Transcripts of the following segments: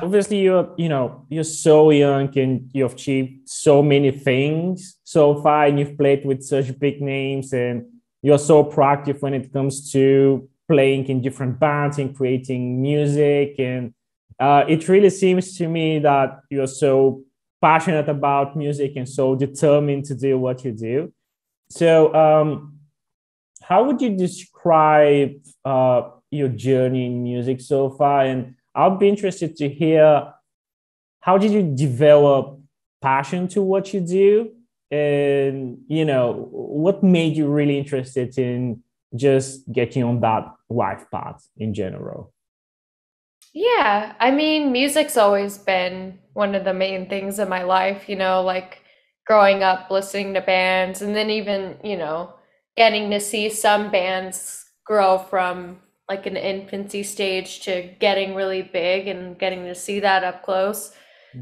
obviously you're so young and you've achieved so many things so far, and you've played with such big names, and you're so proactive when it comes to playing in different bands and creating music. And it really seems to me that you're so passionate about music and so determined to do what you do. So how would you describe your journey in music so far? And I'll be interested to hear, how did you develop passion to what you do? And, what made you really interested in just getting on that life path in general? Yeah, I mean, music's always been one of the main things in my life, like growing up listening to bands and then even, getting to see some bands grow from like an infancy stage to getting really big and getting to see that up close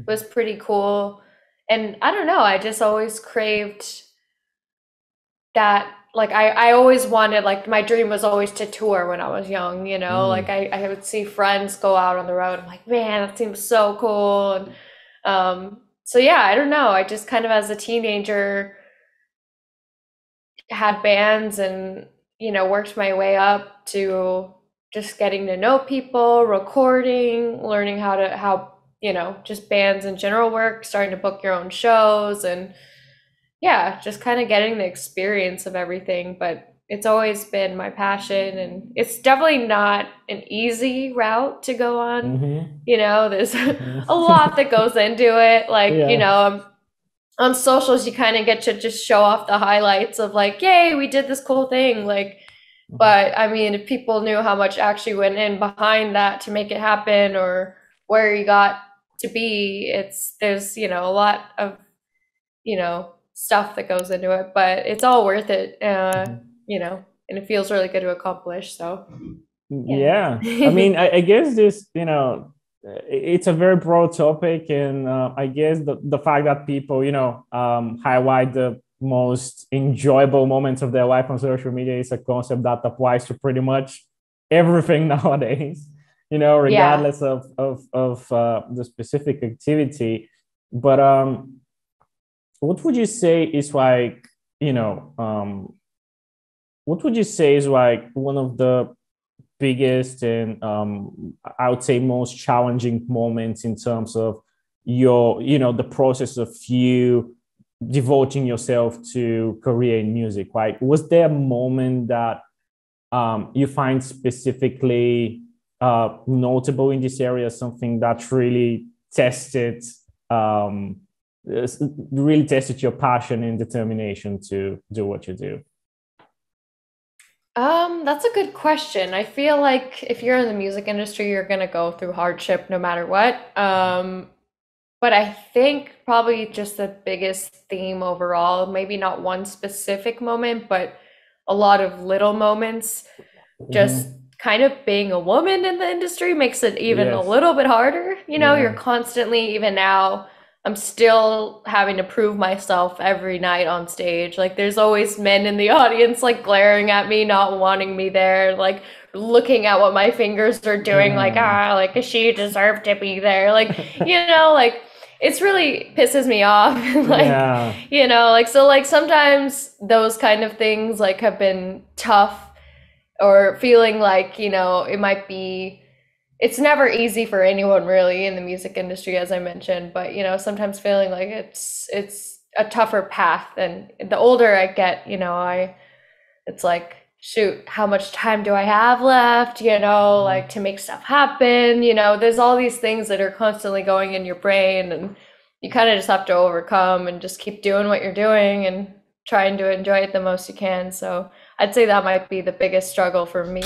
was pretty cool. And I don't know, I just always craved that. Like I always wanted, like my dream was always to tour when I was young, like Mm. I would see friends go out on the road. I'm like, man, that seems so cool. And so yeah, I don't know. I just kind of as a teenager had bands and, worked my way up to just getting to know people, recording, learning how, just bands in general work, starting to book your own shows and yeah, just kind of getting the experience of everything. But it's always been my passion, and it's definitely not an easy route to go on. Mm-hmm. There's a lot Mm-hmm. that goes into it. Like, Yeah. on socials, you kind of get to just show off the highlights of like, yay, we did this cool thing. Like, but I mean, if people knew how much actually went in behind that to make it happen or where you got to be, there's, a lot of, stuff that goes into it, but it's all worth it, Mhm. and it feels really good to accomplish. So, yeah. Yeah. I mean, I guess this, it's a very broad topic. And I guess the fact that people, highlight the most enjoyable moments of their life on social media is a concept that applies to pretty much everything nowadays, Yeah. regardless of the specific activity. But what would you say is like, you know, what would you say is like one of the biggest and I would say most challenging moments in terms of the process of you devoting yourself to career in music, right? Was there a moment that you find specifically notable in this area, something that um, really tested your passion and determination to do what you do? That's a good question. I feel like if you're in the music industry, you're gonna go through hardship no matter what. But I think probably just the biggest theme overall, maybe not one specific moment, but a lot of little moments, just Mhm. kind of being a woman in the industry makes it even a Yes. little bit harder. You're Yeah. constantly, even now, I'm still having to prove myself every night on stage. Like there's always men in the audience like glaring at me, not wanting me there, like looking at what my fingers are doing, like, Yeah. like she deserved to be there. Like it's really pisses me off. Like, Yeah. like so like sometimes those kind of things like have been tough or feeling like, it might be, it's never easy for anyone really in the music industry, as I mentioned, but sometimes feeling like it's a tougher path. And the older I get, it's like, shoot, how much time do I have left, like to make stuff happen? There's all these things that are constantly going in your brain, and you kind of just have to overcome and just keep doing what you're doing and trying to enjoy it the most you can. So I'd say that might be the biggest struggle for me.